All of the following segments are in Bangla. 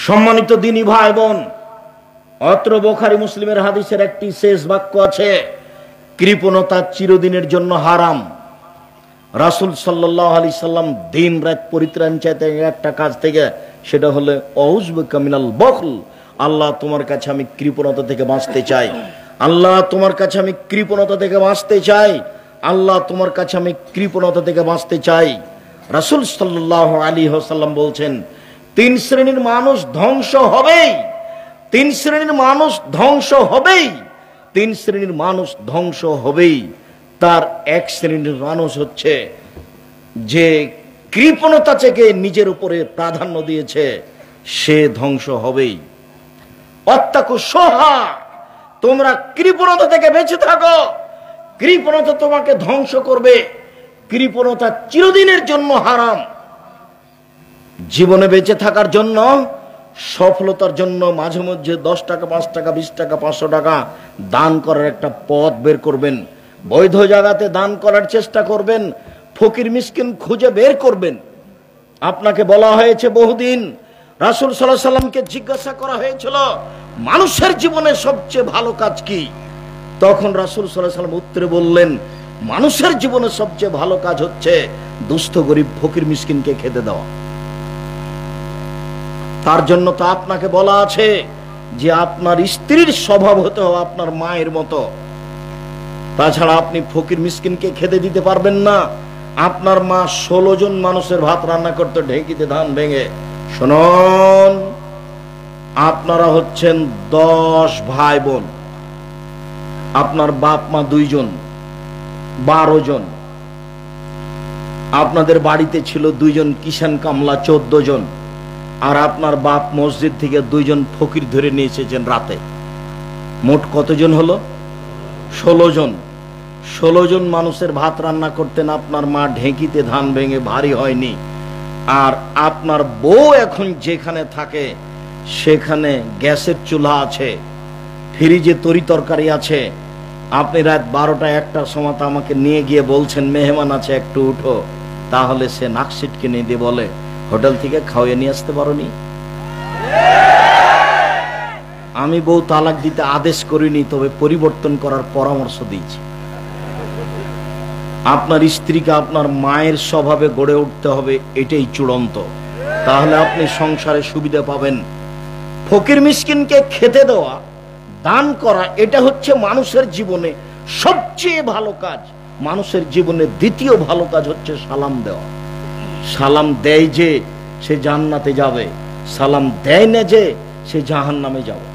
সম্মানিত দিনী ভাই বোন, অত্র বুখারী মুসলিমের হাদিসের একটি শেষ বাক্য আছে, কৃপণতা চিরদিনের জন্য হারাম। রাসূল সাল্লাল্লাহু আলাইহি সাল্লাম দিন রাত পরিত্রাণ চাইতে একটা কাজ থেকে, সেটা হলো আউযুবিকা মিনাল বখল। আল্লাহ তোমার কাছে আমি কৃপণতা থেকে বাঁচতে চাই, আল্লাহ তোমার কাছে আমি কৃপণতা থেকে বাঁচতে চাই, আল্লাহ তোমার কাছে আমি কৃপণতা থেকে বাঁচতে চাই। রাসূল সাল্লাল্লাহু আলাইহি ওয়াসাল্লাম বলছেন, তিন শ্রেণীর মানুষ ধ্বংস হবেই, তিন শ্রেণীর মানুষ ধ্বংস হবেই, তিন শ্রেণীর মানুষ ধ্বংস হবেই। তার এক শ্রেণীর মানুষ হচ্ছে যে কৃপণতা থেকে নিজের উপরে প্রাধান্য দিয়েছে, সে ধ্বংস হবেই। অত্যাকু সোহা, তোমরা কৃপণতা থেকে বেঁচে থাকো, কৃপণতা তোমাকে ধ্বংস করবে, কৃপণতা চিরদিনের জন্য হারাম। জীবনে বেঁচে থাকার জন্য, সফলতার জন্য মাঝে মধ্যে 10 টাকা, 5 টাকা, 20 টাকা, 500 টাকা দান করার একটা পথ বের করবেন। বৈধ জায়গাতে দান করার চেষ্টা করবেন, ফকির মিসকিন খুঁজে বের করবেন। আপনাকে বলা হয়েছে বহুদিন, রাসূল সাল্লাল্লাহু আলাইহি সাল্লামকে জিজ্ঞাসা করা হয়েছিল মানুষের জীবনে সবচেয়ে ভালো কাজ কি? তখন রাসূল সাল্লাল্লাহু আলাইহি সাল্লাম উত্তরে বললেন, মানুষের জীবনে সবচেয়ে ভালো কাজ হচ্ছে দুস্থ গরিব ফকির মিসকিনকে খেতে দেওয়া। তার জন্য তো আপনাকে বলা আছে যে আপনার স্ত্রীর স্বভাব হতে হবে আপনার মায়ের মতো। তাছাড়া আপনি ফকির মিসকিনকে খেতে দিতে পারবেন না। আপনার মা 16 জন মানুষের ভাত রান্না করতে ঢেঁকিতে ধান ভেঙে। শুনুন, আপনারা হচ্ছেন 10 ভাই বোন, আপনার বাপ মা 2 জন, 12 জন। আপনাদের বাড়িতে ছিল 2 জন কিষান কামলা, 14 জন। আর আপনার বাপ মসজিদ থেকে 2 জন ফকির ধরে নিয়ে এসেছেন রাতে। মোট কতজন হলো? 16 জন। 16 জন মানুষের ভাত রান্না করতেন আপনার মা ঢেঁকিতে ধান ভেঙে, ভারী হয়নি। আর আপনার বউ এখন যেখানে থাকে সেখানে গ্যাসের চুলা আছে, ফ্রিজে তরি তরকারি আছে। আপনি রাত 12টা 1টার সময় আমাকে নিয়ে গিয়ে বলছেন মেহমান আছে একটু উঠো, তাহলে সে নাকশিটকে নিয়ে দিয়ে বলে হোটেল থেকে খাওয়াই নিয়ে আসতে পারোনি? আমি বউ তালাক দিতে আদেশ করিনি, তবে পরিবর্তন করার পরামর্শ দিয়েছি। আপনার স্ত্রীকে আপনার মায়ের স্বভাবে গড়ে উঠতে হবে, এটাই চূড়ান্ত। তাহলে আপনি সংসারে সুবিধা পাবেন। ফকির মিসকিনকে খেতে দেওয়া, দান করা, এটা হচ্ছে মানুষের জীবনে সবচেয়ে ভালো কাজ। মানুষের জীবনে দ্বিতীয় ভালো কাজ হচ্ছে সালাম দেওয়া। সালাম দেয় যে সে জান্নাতে যাবে, সালাম দেয় না যে সে জাহান্নামে যাবে।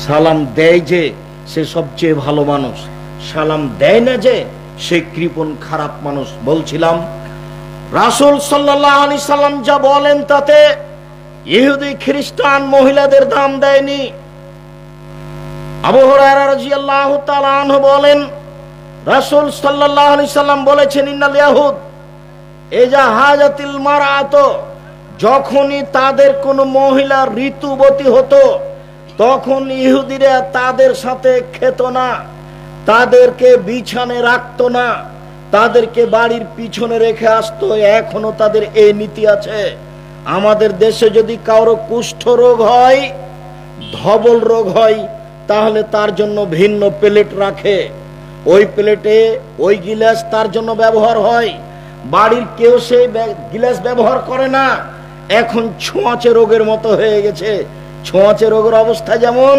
সালাম দেয় যে সে সবচেয়ে ভালো মানুষ, সালাম দেয় না যে সে কৃপণ খারাপ মানুষ। বলছিলাম, রাসূল সাল্লাল্লাহু আলাইহি সাল্লাম যা বলেন তাতে ইহুদি খ্রিস্টান মহিলাদের দাম দেয়নি। আবু হুরায়রা রাদিয়াল্লাহু তাআলা আনহু বলেন, রাসূল সাল্লাল্লাহু আলাইহি সাল্লাম বলেছেন, ইন্নাল ইয়াহুদ ইজা হাজাতিল মারআত, যখনই তাদের কোন মহিলা ঋতুবতী হতো তখন ইহুদিরা তাদের সাথে খেত না, তাদেরকে বিছানে রাখতো না, তাদেরকে বাড়ির পিছনে রেখে আসতো। এখনো তাদের এই নীতি আছে। আমাদের দেশে যদি কারো কুষ্ঠ রোগ হয়, ধবল রোগ হয়, তাহলে তার জন্য ভিন্ন প্লেট রাখে। ওই প্লেটে ওই গিলাস তার জন্য ব্যবহার হয়। বাড়ির কেউ সেই গিলাস ব্যবহার করে না। এখন ছোঁয়াচে রোগের মতো হয়ে গেছে। ছোঁয়াচে রোগের অবস্থা যেমন,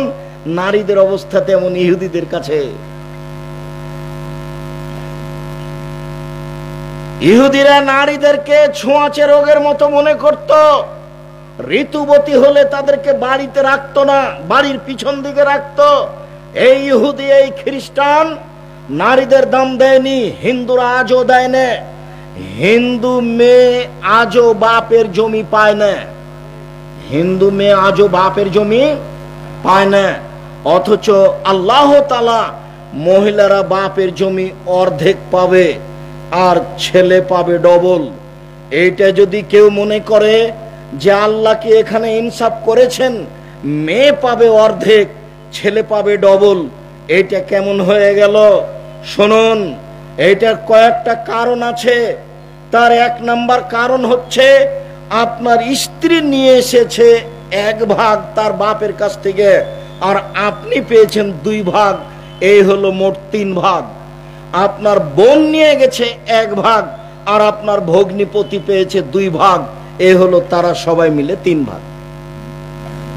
নারীদের অবস্থা তেমন ইহুদিদের কাছে। ইহুদিরা নারীদেরকে ছোঁয়াচে রোগের মতো মনে করত। ঋতুবতী হলে তাদেরকে বাড়িতে রাখতো না, বাড়ির পিছন দিকে রাখতো। এই ইহুদি, এই খ্রিস্টান নারীদের দাম দেয়নি, হিন্দুরা আজও দেয় না। হিন্দু মেয়ে আজও বাপের জমি পায় না, হিন্দু মেয়ে আজও বাপের জমি পায় না। অথচ আল্লাহ তাআলা মহিলারা বাপের জমি অর্ধেক পাবে আর ছেলে পাবে ডবল। এইটা যদি কেউ মনে করে যে আল্লাহ কি এখানে ইনসাফ করেছেন, মেয়ে পাবে অর্ধেক ছেলে পাবে ডবল, এটা কেমন হয়ে গেল? শুনুন, এটার কয়েকটা কারণ আছে। তার 1 নাম্বার কারণ হচ্ছে আপনার স্ত্রী নিয়ে এসেছে 1 ভাগ তার বাপের কাছ থেকে, আর আপনি পেয়েছেন 2 ভাগ, এই হলো মোট 3 ভাগ। আপনার বোন নিয়ে গেছে 1 ভাগ, আর আপনার ভগ্নিপতি পেয়েছে 2 ভাগ, এই হলো তারা সবাই মিলে 3 ভাগ।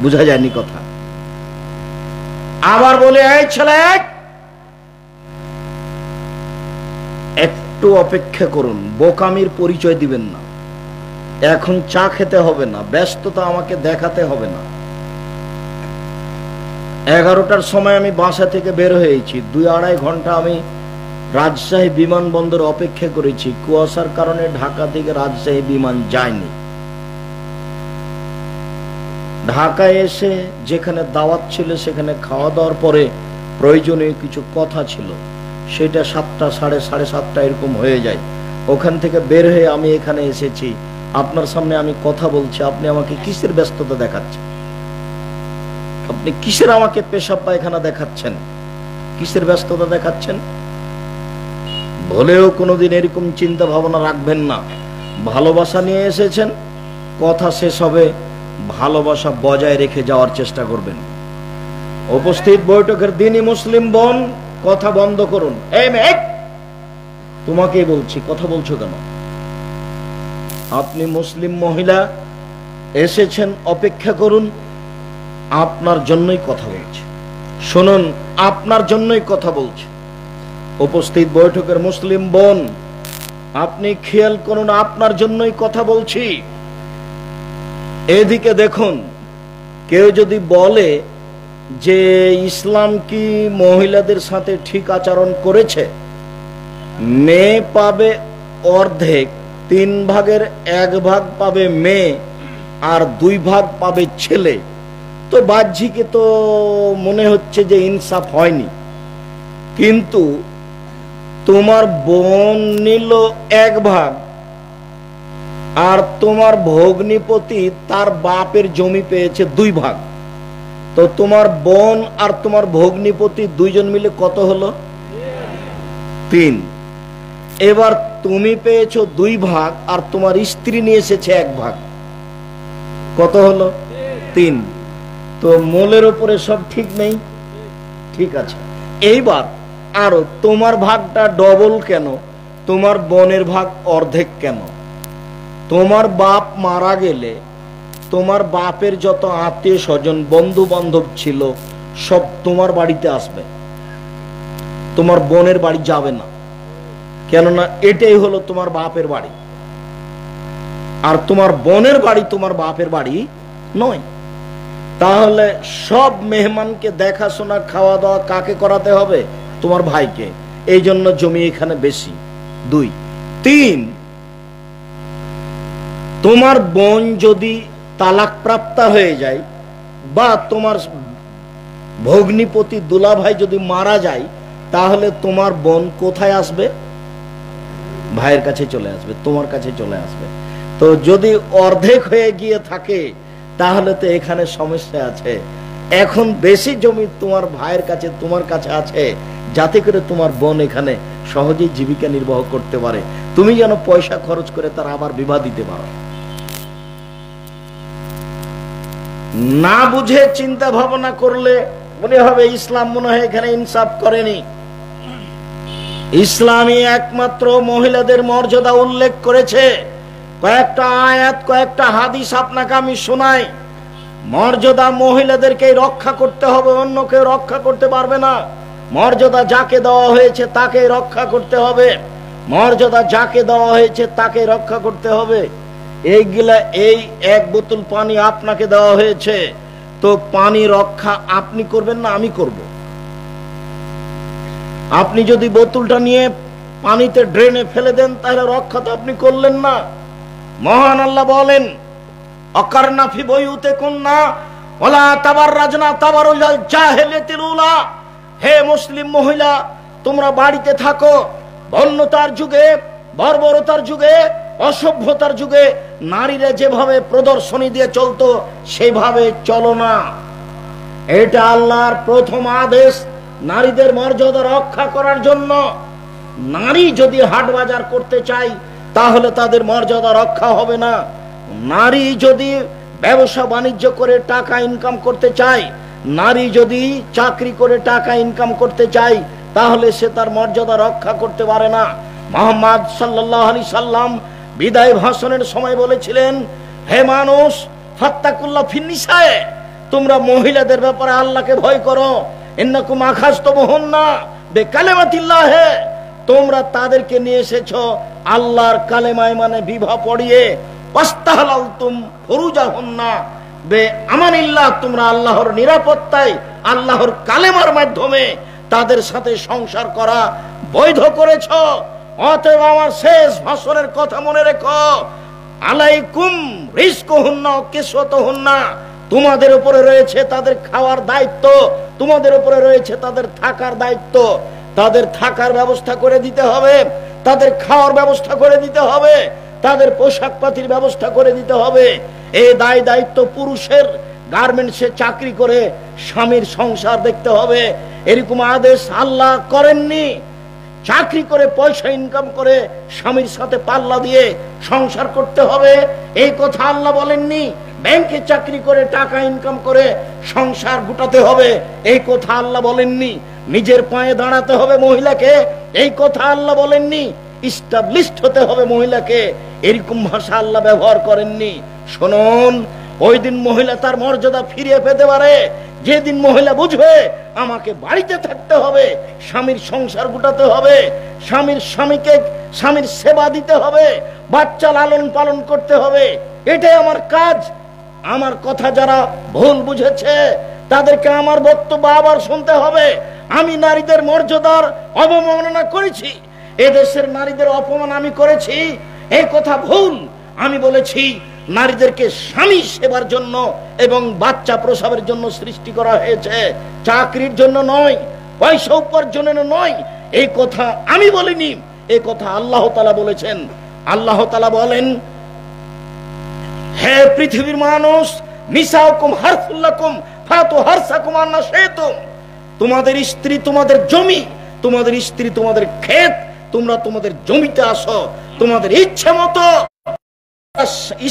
বুঝা যায়নি কথা? আবার বলে, এই ছেলে একটু অপেক্ষা করুন, বোকামির পরিচয় দিবেন না। এখন চা খেতে হবে না, ব্যস্ততা আমাকে দেখাতে হবে না। 11টার সময় আমি বাসা থেকে বের হয়েছি, 2-2.5 ঘন্টা আমি রাজশাহী বিমানবন্দরে অপেক্ষা করেছি। কুয়াশার কারণে ঢাকা থেকে রাজশাহী বিমান যায়নি। ঢাকায় এসে যেখানে দাওয়াত ছিল সেখানে খাওয়া দাওয়ার পরে প্রয়োজনীয় কিছু কথা ছিল, সেটা 7টা, 7:30 এরকম হয়ে যায়। ওখান থেকে বের হয়ে আমি এখানে এসেছি, আপনার সামনে আমি কথা বলছি। আপনি আমাকে কিসের ব্যস্ততা দেখাচ্ছেন? আপনি কিসের আমাকে পেশাব পায়খানা দেখাচ্ছেন? কিসের ব্যস্ততা দেখাচ্ছেন? ভুলেও কোনোদিন এরকম চিন্তা ভাবনা রাখবেন না। ভালোবাসা নিয়ে এসেছেন, কথা শেষ হবে, ভালোবাসা বজায় রেখে যাওয়ার চেষ্টা করবেন। উপস্থিত বৈঠকের দিনই মুসলিম বোন, কথা বন্ধ করুন। এই মেয়ে, তোমাকেই বলছি, কথা বলছো কেন? আপনি মুসলিম মহিলা এসেছেন, অপেক্ষা করুন, আপনার জন্যই কথা বলছি। শুনুন, আপনার জন্যই কথা বলছি। উপস্থিত বৈঠকের মুসলিম বোন, আপনি খেয়াল করুন, আপনার জন্যই কথা বলছি। এদিকে দেখুন, কেউ যদি বলে যে ইসলাম কি মহিলাদের সাথে ঠিক আচরণ করেছে, মেয়ে পাবে অর্ধেক, 3 ভাগের 1 ভাগ পাবে মেয়ে, আর 2 ভাগ পাবে ছেলে, তো বাহ্যিকে তো মনে হচ্ছে যে ইনসাফ হয়নি। কিন্তু তোমার বোন নিল 1 ভাগ, আর তোমার ভগ্নিপতি তার বাপের জমি পেয়েছে 2 ভাগ, তো তোমার বোন আর তোমার ভগ্নিপতি 2 জন মিলে কত হলো? 3। এবার তুমি পেয়েছো 2 ভাগ, আর তোমার স্ত্রী নিয়ে এসেছে 1 ভাগ, কত হলো? 3। তো মূলের উপরে সব ঠিক নেই? ঠিক আছে। এইবার আরো তোমার ভাগটা ডবল কেন? তোমার বোনের ভাগ অর্ধেক কেন? তোমার বাপ মারা গেলে তোমার বাপের যত আত্মীয় স্বজন, বন্ধু বান্ধব ছিল, সব তোমার বাড়িতে আসবে, তোমার বোনের বাড়ি যাবে না। কেননা এটাই হলো তোমার বাপের বাড়ি, আর তোমার বোনের বাড়ি তোমার বাপের বাড়ি নয়। তাহলে সব মেহমানকে দেখাশোনা, খাওয়া দাওয়া কাকে করাতে হবে? তোমার ভাইকে। এই জন্য জমি এখানে বেশি। 2। 3, তোমার বোন যদি তালাক প্রাপ্তা হয়ে যায়, বা তোমার ভগ্নিপতি দুলাভাই যদি মারা যায়, তাহলে তোমার বোন কোথায় আসবে? ভাইয়ের কাছে চলে আসবে, তোমার কাছে চলে আসবে। তো যদি অর্ধেক হয়ে গিয়ে থাকে, তাহলে তো এখানে সমস্যা আছে। এখন বেশি জমি তোমার ভাইয়ের কাছে, তোমার কাছে আছে, যাতে করে তোমার বোন এখানে সহজেই জীবিকা নির্বাহ করতে পারে, তুমি যেন পয়সা খরচ করে তার আবার বিবাহ দিতে পারো। না বুঝে চিন্তা ভাবনা করলে মনে হবে ইসলাম মনে হয় এখানে ইনসাফ করেনি। ইসলামী একমাত্র মহিলাদের মর্যাদা উল্লেখ করেছে। কয়েকটা আয়াত, কয়েকটা হাদিস আপনাকে আমি শোনাই। মর্যাদা মহিলাদেরকে রক্ষা করতে হবে, অন্য কেউ রক্ষা করতে পারবে না। মর্যাদা যাকে দেওয়া হয়েছে তাকে রক্ষা করতে হবে, মর্যাদা যাকে দেওয়া হয়েছে তাকে রক্ষা করতে হবে। এইগুলা, এই 1 বোতল পানি আপনাকে দেওয়া হয়েছে, তো পানি রক্ষা আপনি করবেন না আমি করব? আপনি যদি বোতলটা নিয়ে পানিতে ড্রেনে ফেলে দেন, তাহলে রক্ষা তো আপনি করলেন না। মহান আল্লাহ বলেন, অকারনা ফি বুয়ুতিকুন্না ওয়ালা তাবাররাজনা তাবারুজাল জাহিলিয়াতিল উলা। হে মুসলিম মহিলা, তোমরা বাড়িতে থাকো। বন্যতার যুগে, বর্বরতার যুগে, অসভ্যতার যুগে নারীরা যেভাবে প্রদর্শনী দিয়ে চলতো, সেভাবে চলো না। এটা আল্লাহর প্রথম আদেশ নারীদের মর্যাদা রক্ষা করার জন্য। নারী যদি হাট বাজার করতে চায়, তাহলে তাদের মর্যাদা রক্ষা হবে না। নারী যদি ব্যবসা বাণিজ্য করে টাকা ইনকাম করতে চায়, নারী যদি চাকরি করে টাকা ইনকাম করতে চায়, তাহলে সে তার মর্যাদা রক্ষা করতে পারে না। মুহাম্মদ সাল্লাল্লাহু আলাইহি সাল্লাম বিদায় ভাষণের সময় বলেছিলেন, হে মানুষ, ফাত্তাকুল্লাহ ফিন্নিসায়ে, তোমরা মহিলাদের ব্যাপারে আল্লাহকে ভয় করো। ইন্নাকুম আখাযতুমুহুন্না বিকালিমাতিল্লাহ, তোমরা তাদেরকে নিয়ে এসেছো আল্লাহর কালেমায়, মানে বিবাহ পড়িয়ে। ওয়াস্তাহলালতুম ফুরুজাহুন্না বিআমানিল্লাহ, তোমরা আল্লাহর নিরাপত্তায়, আল্লাহর কালেমার মাধ্যমে তাদের সাথে সংসার করা বৈধ করেছো। অতএব আমার শেষ ভাষণের কথা মনে রেখো, আলাইকুম রিজকুহুন্না ওয়া কিসওয়াতুহুন্না, তোমাদের উপরে রয়েছে তাদের খাওয়ার দায়িত্ব, তোমাদের উপরে রয়েছে তাদের থাকার দায়িত্ব। তাদের থাকার ব্যবস্থা করে দিতে হবে, তাদের খাওয়ার ব্যবস্থা করে দিতে হবে, তাদের পোশাক পাতির ব্যবস্থা করে দিতে হবে। এই দায়িত্ব পুরুষের। গার্মেন্টসে চাকরি করে স্বামীর সংসার দেখতে হবে, এরকম আদেশ আল্লাহ করেননি। চাকরি করে পয়সা ইনকাম করে স্বামীর সাথে পাল্লা দিয়ে সংসার করতে হবে, এই কথা আল্লাহ বলেননি। ব্যাংকে চাকরি করে টাকা ইনকাম করে সংসার গুটাতে হবে, এই কথা আল্লাহ বলেননি। নিজের পায়ে দাঁড়াতে হবে মহিলাকে, এই কথা আল্লাহ বলেননি। ইস্টাবলিশড হতে হবে মহিলাকে, এরকম ভাষা আল্লাহ ব্যবহার করেননি। শুনুন, ওই দিন মহিলা তার মর্যাদা ফিরিয়ে পেতে পারে যেদিন মহিলা বুঝবে আমাকে বাড়িতে থাকতে হবে, স্বামীর সংসার গুটাতে হবে, স্বামীর সেবা দিতে হবে, বাচ্চা লালন পালন করতে হবে, এটাই আমার কাজ। আমার কথা যারা ভুল বুঝেছে তাদেরকে আমার বক্তব্য আবার শুনতে হবে। আমি নারীদের মর্যাদার অবমাননা করেছি, এদেশের নারীদের অপমান আমি করেছি, এই কথা ভুল। আমি বলেছি নারীদেরকে স্বামী সেবার জন্য এবং বাচ্চা প্রসবের জন্য সৃষ্টি করা হয়েছে, চাকরির জন্য নয়, পয়সা উপার্জনের নয়। এই কথা আমি বলিনি, এই কথা আল্লাহ তাআলা বলেছেন। আল্লাহ তাআলা বলেন, হে পৃথিবীর মানুষ, নিসাউকুম হারসুল লাকুম ফাতু হারসাকুম আন্না শি'তুম, তোমাদের স্ত্রী তোমাদের জমি, তোমাদের স্ত্রী তোমাদের ক্ষেত, তোমরা তোমাদের জমিতে আসো, তোমাদের ইচ্ছে মতো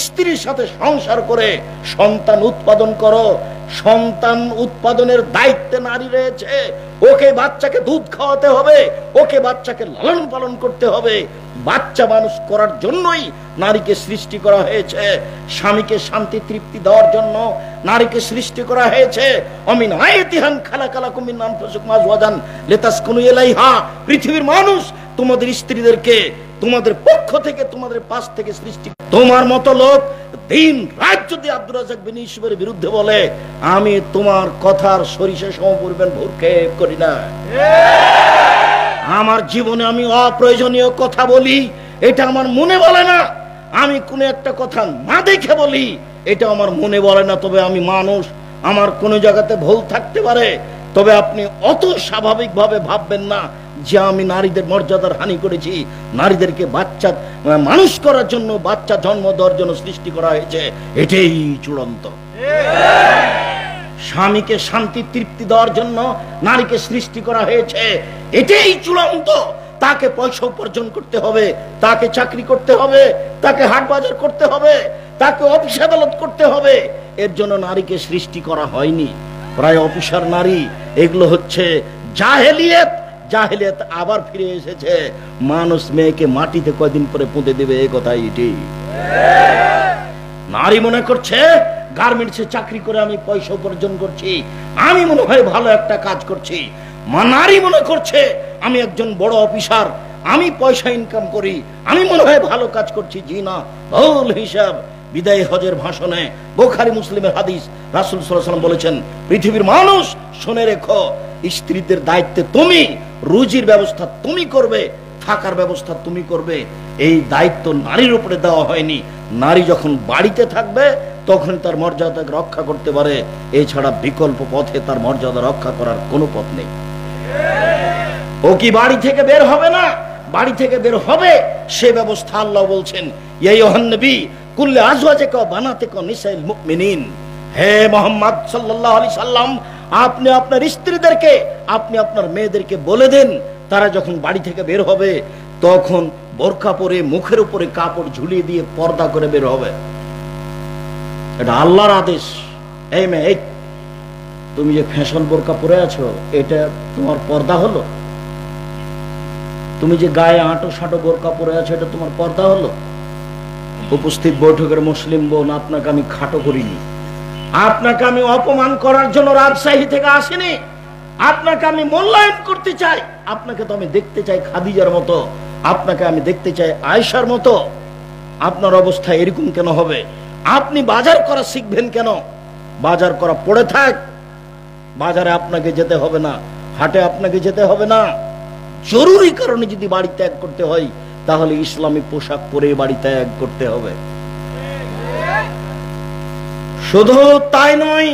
স্ত্রীর সাথে সংসার করে সন্তান উৎপাদন করো। সন্তান উৎপাদনের দায়িত্বে নারী রয়েছে, ওকে বাচ্চাকে দুধ খাওয়াতে হবে, ওকে বাচ্চাকে লালন পালন করতে হবে। বাচ্চা মানুষ করার জন্যই নারীকে সৃষ্টি করা হয়েছে, স্বামীকে শান্তি তৃপ্তি দেওয়ার জন্য নারীকে সৃষ্টি করা হয়েছে। অমিন আয়াতিহান খালাকালাকুম মিন আনফুসিকুম আজওয়াজান লিতাসকুনু ইলাইহা, পৃথিবীর মানুষ তোমাদের স্ত্রীদেরকে তোমাদের পক্ষ থেকে, তোমাদের পাশ থেকে সৃষ্টি। তোমার মতো লোক দিন রাত যদি আব্দুর রাজ্জাক বিন ইউসুফের বিরুদ্ধে বলে, আমি তোমার কথার সরিষা সমপরিমাণ ভ্রুক্ষেপ করি না। আমার জীবনে আমি অপ্রয়োজনীয় কথা বলি, এটা আমার মনে বলে না। আমি কোন একটা কথা না দেখে বলি, এটা আমার মনে বলে না। তবে আমি মানুষ, আমার কোন জায়গাতে ভুল থাকতে পারে, তবে আপনি অত স্বাভাবিকভাবে ভাববেন না যে আমি নারীদের মর্যাদার হানি করেছি। নারীদেরকে বাচ্চা মানুষ করার জন্য, বাচ্চা জন্ম দেওয়ার জন্য সৃষ্টি করা হয়েছে, এটাই চূড়ান্ত। স্বামীকে শান্তি তৃপ্তি দেওয়ার জন্য নারীকে সৃষ্টি করা হয়েছে, এটাই চূড়ান্ত। তাকে পয়সা উপার্জন করতে হবে, তাকে চাকরি করতে হবে, তাকে হাট বাজার করতে হবে, তাকে অফিস আদালত করতে হবে। এর জন্য নারীকে সৃষ্টি করা হয়নি। প্রায় অফিসার নারী, এগুলো হচ্ছে জাহেলিয়াত। জাহেলিয়াত আবার ফিরে এসেছে। মানুষ মেয়েকে মাটিতে কয়দিন পরে পুঁতে দেবে, এই কথাই এটি। নারী মনে করছে গার্মেন্টসে চাকরি করে আমি পয়সা উপার্জন করছি, আমি মনে হয় ভালো একটা কাজ করছি। নারী মনে করছে আমি একজন বড় অফিসার, আমি পয়সা ইনকাম করি, আমি মনে হয় ভালো কাজ করছি। জি না, ভুল হিসাব। বিদায় হজের ভাষণে বুখারী মুসলিমের হাদিস, রাসূল সাল্লাল্লাহু আলাইহি ওয়াসাল্লাম বলেছেন, পৃথিবীর মানুষ শুনে রেখো, স্ত্রীদের দায়িত্বে তুমি, রুজির ব্যবস্থা তুমি করবে, থাকার ব্যবস্থা তুমি করবে। এই দায়িত্ব নারীর উপরে দেওয়া হয়নি। নারী যখন বাড়িতে থাকবে তখন তার মর্যাদাকে রক্ষা করতে পারে, এছাড়া বিকল্প পথে তার মর্যাদা রক্ষা করার কোনো পথ নেই। ও কি বাড়ি থেকে বের হবে না? বাড়ি থেকে বের হবে, সে ব্যবস্থা আল্লাহ বলছেন, ইয়া আইয়ুহান নবী কুল্লি আজওয়াজিকা ওয়া বানাতিকা নিসাইল মুমিনিন, হে মুহাম্মদ সাল্লাল্লাহু আলাইহি সাল্লাম, আপনি আপনার স্ত্রীদেরকে, আপনি আপনার মেয়েদেরকে বলে দেন, তারা যখন বাড়ি থেকে বের হবে তখন বোরকা পরে মুখের উপরে কাপড় ঝুলিয়ে দিয়ে পর্দা করে বের হবে। এটা আল্লাহর আদেশ। এই মেয়ে, এই তুমি যে ফ্যাশন বোরকা পরে আছো, এটা তোমার পর্দা হলো? তুমি যে গায়ে আঁটো সাঁটো বোরকা পরে আছো, এটা তোমার পর্দা হলো? উপস্থিত বৈঠকের মুসলিম বোন, আপনাকে আমি খাটো করিনি, আপনাকে আমি অপমান করার জন্য রাজশাহী থেকে আসিনি, আপনাকে আমি মূল্যায়ন করতে চাই। আপনাকে তো আমি দেখতে চাই খাদিজার মতো, আপনাকে আমি দেখতে চাই আয়েশার মতো। আপনার অবস্থা এরকম কেন হবে? আপনি বাজার করা শিখবেন কেন? বাজার করা পড়ে থাক, বাজারে আপনাকে যেতে হবে না, হাটে আপনাকে যেতে হবে না। জরুরি কারণে যদি বাড়ি ত্যাগ করতে হয়, তাহলে ইসলামী পোশাক পরে বাড়ি ত্যাগ করতে হবে। শুধু তাই নয়,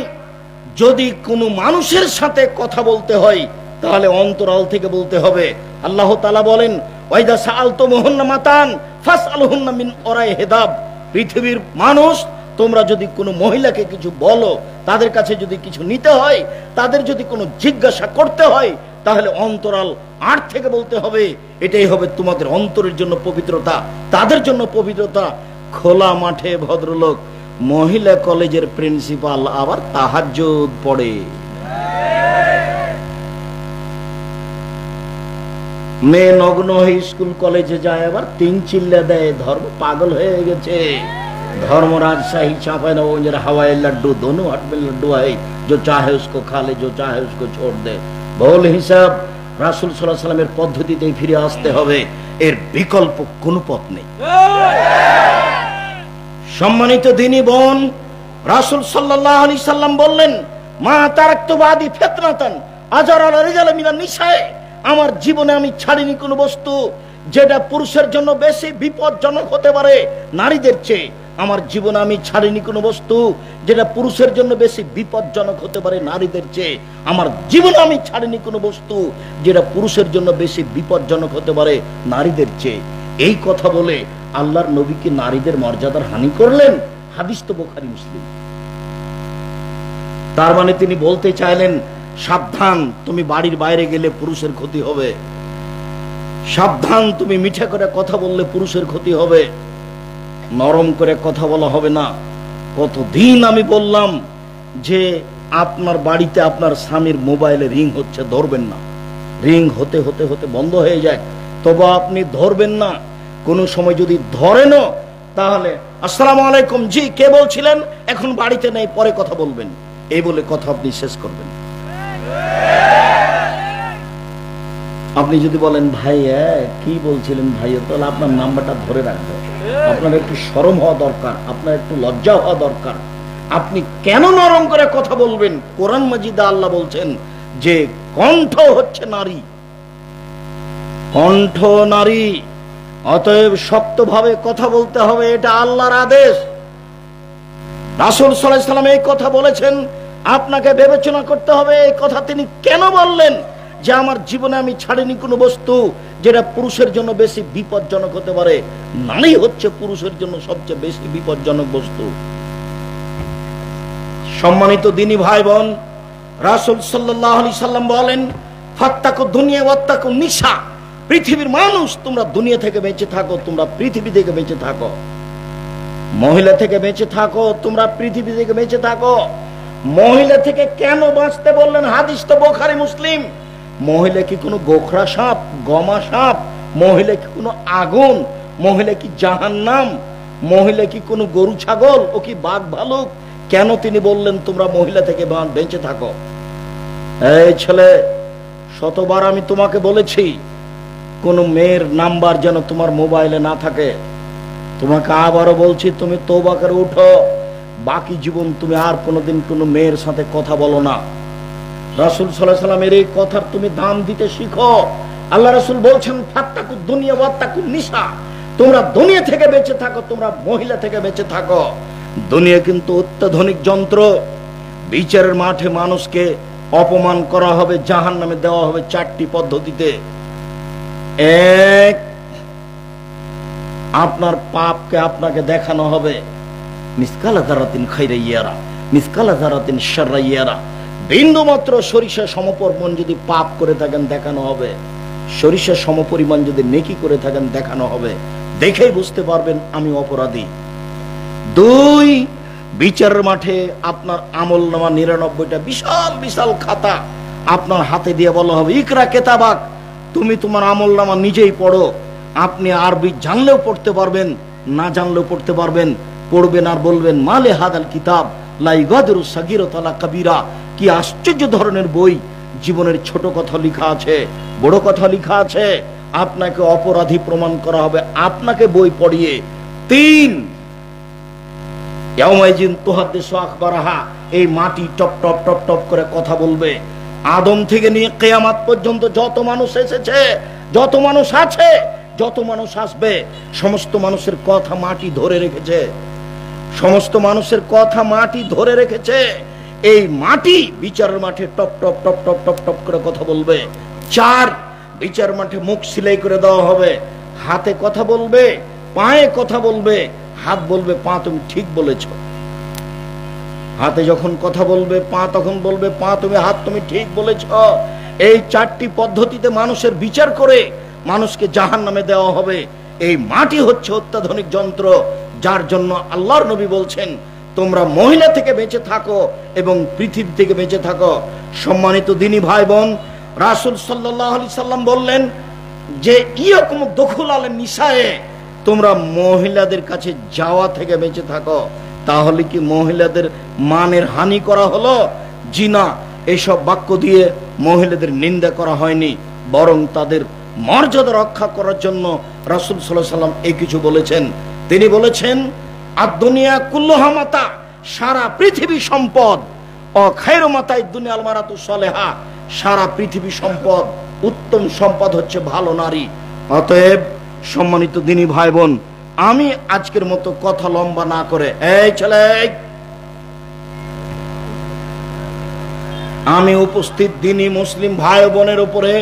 যদি কোনো মানুষের সাথে কথা বলতে হয়, তাহলে অন্তরাল থেকে বলতে হবে। আল্লাহ তাআলা বলেন, ওয়াইদা সাআলতুমুহুন্না মাতান ফাসআলুহুন্না মিন ওরাই হিজাব। পৃথিবীর মানুষ, তোমরা যদি কোনো মহিলাকে কিছু বলো, তাদের কাছে যদি কিছু নিতে হয়, তাদের যদি কোনো জিজ্ঞাসা করতে হয়, তাহলে অন্তরাল আড় থেকে বলতে হবে। এটাই হবে তোমাদের অন্তরের জন্য পবিত্রতা, তাদের জন্য পবিত্রতা। খোলা মাঠে ভদ্রলোক, মহিলা কলেজের প্রিন্সিপাল আবার তাহাজ্জুদ পড়ে। মেয়ে নগ্ন হয়ে স্কুল কলেজে যায়, আবার তিন চিল্লা দেয়, ধর্ম পাগল হয়ে গেছে। धर्म राजशाही चांपाइनबाबगंज हवाई लड्डू दोनों हाथ में लड्डू है, जो चाहे उसको खा ले, जो चाहे उसको छोड़ दे। ভুল হিসাব। রাসূল সাল্লাল্লাহু আলাইহি সাল্লামের পদ্ধতিতেই ফিরে আসতে হবে, এর বিকল্প কোনো পথ নেই। সম্মানিত দিনী বোন, রাসূল সাল্লাল্লাহু আলাইহি সাল্লাম বললেন, মা তারাকতু বাদি ফিতনাতান আজার আলা রিজাল মিনান নিসায়ে। আমার জীবনে আমি ছাড়িনি কোনো বস্তু যেটা পুরুষের জন্য বেশি বিপজ্জনক হতে পারে নারীদের চেয়ে। আমার জীবনে আমি ছাড়িনি কোনো বস্তু যেটা পুরুষের জন্য বেশি বিপজ্জনক হতে পারে নারীদের চেয়ে। আমার জীবনে আমি ছাড়িনি কোনো বস্তু যেটা পুরুষের জন্য বেশি বিপজ্জনক হতে পারে নারীদের চেয়ে। এই কথা বলে আল্লাহর নবী কি নারীদের মর্যাদার হানি করলেন? হাদিস তো বুখারী মুসলিম। তার মানে তিনি বলতে চাইলেন, সাবধান, তুমি বাড়ির বাইরে গেলে পুরুষের ক্ষতি হবে। সাবধান, তুমি মিঠা করে কথা বললে পুরুষের ক্ষতি হবে, নরম করে কথা বলা হবে না। কতদিন আমি বললাম যে আপনার বাড়িতে আপনার স্বামীর মোবাইলে রিং হচ্ছে, ধরবেন না। রিং হতে হতে হতে বন্ধ হয়ে যায়, তবে আপনি ধরবেন না। কোনো সময় যদি ধরেনও, তাহলে আসসালামু আলাইকুম, জি কে বলছিলেন, এখন বাড়িতে নেই, পরে কথা বলবেন, এই বলে কথা আপনি শেষ করবেন। আপনি যদি বলেন ভাই কি বলছিলেন ভাই, তাহলে আপনার নাম্বারটা ধরে রাখবে। আপনার একটু শরম হওয়া দরকার, আপনার একটু লজ্জা হওয়া দরকার। আপনি কেন নরম করে কথা বলবেন? কোরআন মাজিদে আল্লাহ বলছেন যে কণ্ঠ হচ্ছে নারী, কণ্ঠ নারী, অতএব শক্তভাবে কথা বলতে হবে, এটা আল্লাহর আদেশ। রাসূল সাল্লাল্লাহু আলাইহি সাল্লাম এই কথা বলেছেন, আপনাকে বিবেচনা করতে হবে এই কথা তিনি কেন বললেন, যে আমার জীবনে আমি ছাড়িনি কোনো বস্তু যেটা পুরুষের জন্য বেশি বিপজ্জনক হতে পারে। নারী হচ্ছে পুরুষের জন্য সবচেয়ে বেশি বিপজ্জনক বস্তু। সম্মানিত দিনী ভাই বোন, রাসূল সাল্লাল্লাহু আলাইহি সাল্লাম বলেন, ফাত্তাকু দুনিয়া ওয়াত্তাকু নিসা। পৃথিবীর মানুষ, তোমরা দুনিয়া থেকে বেঁচে থাকো, তোমরা পৃথিবী থেকে বেঁচে থাকো। মহিলা থেকে বেঁচে থাকো, তোমরা পৃথিবী থেকে বেঁচে থাকো। মহিলা থেকে কেন বাঁচতে বললেন? হাদিস তো বুখারী মুসলিম। মহিলা কি কোনো গোখরা সাপ, গমা সাপ? মহিলা কি কোনো আগুন? মহিলা কি জাহান্নাম? মহিলা কি কোনো গরু ছাগল? ও কি বাঘ ভালুক? কেন তিনি বললেন তোমরা মহিলা থেকে বেঁচে থাকো? এই ছেলে, শতবার আমি তোমাকে বলেছি, কোন মেয়ের নাম্বার যেন তোমার মোবাইলে না থাকে। তোমাকে আবারও বলছি, তুমি তওবা করে উঠো, বাকি জীবন তুমি আর কোনোদিন কোনো মেয়ের সাথে কথা বলো না। রাসূল সাল্লাল্লাহু আলাইহি সাল্লামের এই কথার তুমি দাম দিতে শিখো। আল্লাহ রাসূল বলছেন, ফাত্তাকু দুনিয়া ওয়াত্তাকু নিসা। তোমরা দুনিয়া থেকে বেঁচে থাকো, তোমরা মহিলা থেকে বেঁচে থাকো। দুনিয়া কিন্তু অত্যাধুনিক যন্ত্র। বিচারের মাঠে মানুষকে অপমান করা হবে, জাহান্নামে দেওয়া হবে 4টি পদ্ধতিতে। এক, আপনার পাপকে আপনাকে দেখানো হবে, মিসকালা যারাতিন খাইরা ইয়ারা, মিসকালা যারাতিন শাররা ইয়ারা। বিন্দু মাত্র সরিষা সমপরিমাণ যদি পাপ করে থাকেন দেখানো হবে, সরিষা সমপরিমাণ যদি নেকি করে থাকেন দেখানো হবে। দেখেই বুঝতে পারবেন আমি অপরাধী। 2, বিচারের মাঠে আপনার আমল নামা 99টা বিশাল বিশাল খাতা আপনার হাতে দিয়ে বলা হবে, ইকরা কেতাবাক, তুমি তোমার আমল নামা নিজেই পড়ো। আপনি আরবি জানলেও পড়তে পারবেন, না জানলেও পড়তে পারবেন। পড়বেন আর বলবেন, মালে হাদাল কিতাব লা ইগাদিরু সাগীরাতান ওয়ালা কাবীরা, কি আশ্চর্য ধরনের বই, জীবনের ছোট কথা লেখা আছে, বড় কথা লেখা আছে। আপনাকে অপরাধী প্রমাণ করা হবে আপনাকে বই পড়িয়ে। 3, ইয়াউমাইজিন তুহাদ্দিসু আখবারাহা, এই মাটি টপ টপ টপ টপ করে কথা বলবে। আদম থেকে নিয়ে কিয়ামত পর্যন্ত যত মানুষ এসেছে, যত মানুষ আছে, যত মানুষ আসবে, সমস্ত মানুষের কথা মাটি ধরে রেখেছে, সমস্ত মানুষের কথা মাটি ধরে রেখেছে। এই মাটি বিচারের মাঠে top top top top top top করে কথা বলবে। 4, বিচার মাঠে মুখ সিলাই করে দেওয়া হবে, হাতে কথা বলবে, পায়ে কথা বলবে। হাত বলবে, পা তুমি ঠিক বলেছ। হাতে যখন কথা বলবে, পা তখন বলবে, পা তুমি, হাত তুমি ঠিক বলেছ। এই 4টি পদ্ধতিতে মানুষের বিচার করে মানুষকে জাহান্নামে দেওয়া হবে। এই মাটি হচ্ছে অত্যাধুনিক যন্ত্র, যার জন্য আল্লাহর নবী বলছেন, তোমরা মহিলা থেকে বেঁচে থাকো এবং পৃথিবী থেকে বেঁচে থাকো। সম্মানিত দিনী ভাই বোন, রাসূল সাল্লাল্লাহু আলাইহি সাল্লাম বললেন যে ইয়াকুম দুখুল আল নিসায়ে, তোমরা মহিলাদের কাছে যাওয়া থেকে বেঁচে থাকো। তাহলে কি মহিলাদের মানের হানি করা হলো? জি না, এইসব বাক্য দিয়ে মহিলাদের নিন্দা করা হয়নি, বরং তাদের মর্যাদা রক্ষা করার জন্য রাসূল সাল্লাল্লাহু আলাইহি সাল্লাম এই কিছু বলেছেন। তিনি বলেছেন, আদ-দুনিয়া কুল্লুহা মাতা, সারা পৃথিবী সম্পদ, ও খায়রু মাতাই দুনিয়াল মারাতু সালেহা, সারা পৃথিবী সম্পদ, উত্তম সম্পদ হচ্ছে ভালো নারী। অতএব সম্মানিত দিনী ভাই বোন, আমি আজকের মতো কথা লম্বা না করে, এই ছেলে, আমি উপস্থিত দিনী মুসলিম ভাই বোনের উপরে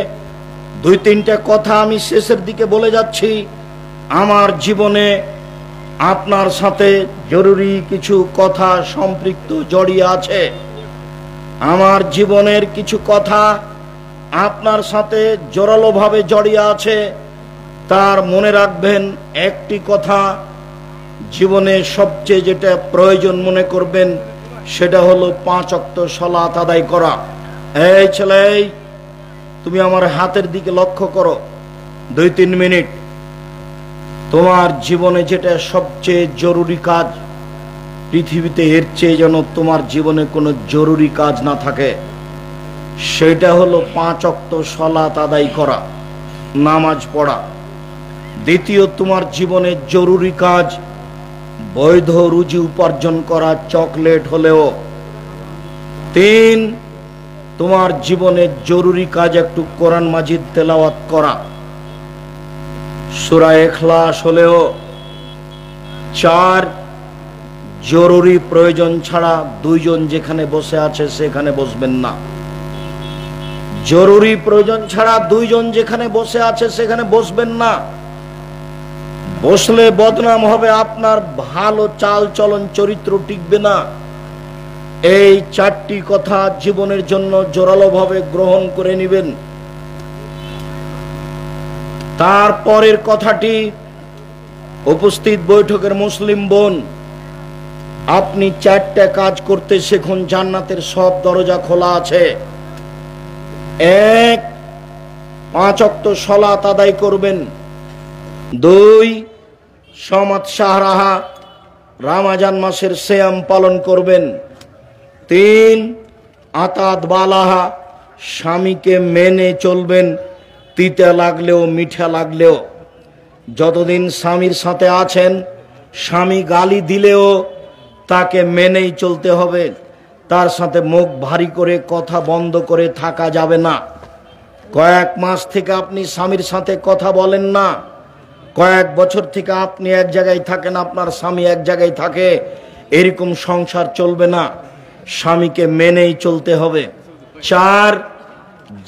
2-3টা কথা আমি শেষের দিকে বলে যাচ্ছি। আমার জীবনে আপনার সাথে জরুরি কিছু কথা সম্পৃক্ত জড়িয়ে আছে। আমার জীবনের কিছু কথা আপনার সাথে জোরালোভাবে জড়িয়ে আছে। তার মনে রাখবেন, একটি কথা জীবনে সবচেয়ে যেটা প্রয়োজন মনে করবেন, সেটা হলো 5 ওয়াক্ত সালাত আদায় করা। এই ছেলে, তুমি আমার হাতের দিকে লক্ষ্য করো 2-3 মিনিট। তোমার জীবনে যেটা সবচেয়ে জরুরি কাজ, পৃথিবীতে এর চেয়ে যেন তোমার জীবনে কোনো জরুরি কাজ না থাকে, সেটা হলো 5 ওয়াক্ত সালাত আদায় করা, নামাজ পড়া। দ্বিতীয়, তোমার জীবনে জরুরি কাজ বৈধ রুজি উপার্জন করা, চকলেট হলেও। 3, তোমার জীবনে জরুরি কাজ একটু কোরআন মাজিদ তেলাওয়াত করা, সূরা ইখলাস হলেও। 4, জরুরি প্রয়োজন ছাড়া 2 জন যেখানে বসে আছে সেখানে বসবেন না। জরুরি প্রয়োজন ছাড়া 2 জন যেখানে বসে আছে সেখানে বসবেন না। বসলে বদনাম হবে, আপনার ভালো চাল চলন চরিত্র টিকবে না। এই 4টি কথা জীবনের জন্য জোরালোভাবে গ্রহণ করে নেবেন। তারপরের কথাটি, উপস্থিত বৈঠকের মুসলিম বোন, আপনি 4টা কাজ করতে শিখুন, জান্নাতের সব দরজা খোলা আছে। 1, 5 ওয়াক্ত সালাত আদায় করবেন। 2, সমাত শাহরাহা, রমজান মাসের সিয়াম পালন করবেন। 3, আতাত বালাহা, স্বামীকে মেনে চলবেন, তিতা লাগলেও মিঠা লাগলেও। যতদিন স্বামীর সাথে আছেন, স্বামী গালি দিলেও তাকে মেনেই চলতে হবে। তার সাথে মুখ ভারী করে কথা বন্ধ করে থাকা যাবে না। কয়েক মাস থেকে আপনি স্বামীর সাথে কথা বলেন না, কয়েক বছর থেকে আপনি এক জায়গায় থাকেন, আপনার স্বামী এক জায়গায় থাকে, এরকম সংসার চলবে না। স্বামীকে মেনেই চলতে হবে। 4,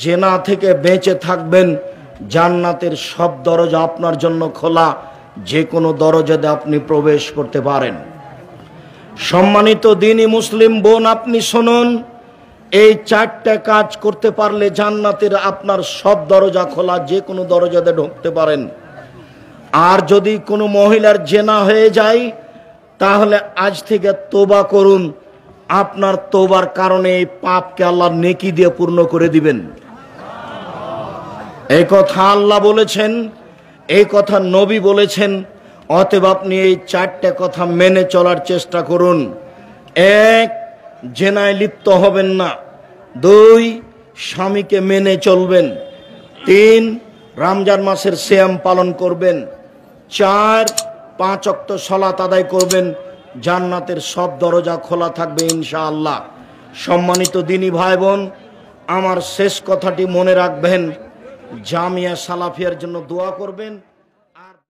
জেনা থেকে বেঁচে থাকবেন। জান্নাতের সব দরজা আপনার জন্য খোলা, যে কোনো দরজাতে আপনি প্রবেশ করতে পারেন। সম্মানিত দিনী মুসলিম বোন, আপনি শুনুন, এই 4টা কাজ করতে পারলে জান্নাতের আপনার সব দরজা খোলা, যে কোনো দরজাতে ঢুকতে পারেন। আর যদি কোনো মহিলার জেনা হয়ে যায়, তাহলে আজ থেকে তোবা করুন, আপনার তোবার কারণে এই পাপকে আল্লাহ নেকি দিয়ে পূর্ণ করে দিবেন। এই কথা আল্লাহ বলেছেন, এই কথা নবী বলেছেন। অতএব আপনি এই চারটে কথা মেনে চলার চেষ্টা করুন। এক, জেনায় লিপ্ত হবেন না। দুই, স্বামীকে মেনে চলবেন। তিন, রমজান মাসের সিয়াম পালন করবেন। চার, 5 ওয়াক্ত সালাত আদায় করবেন। জান্নাতের সব দরজা খোলা থাকবে ইনশাআল্লাহ। সম্মানিত দিনী ভাই বোন, আমার শেষ কথাটি মনে রাখবেন, জামিয়া সালাফিয়ার জন্য দোয়া করবেন।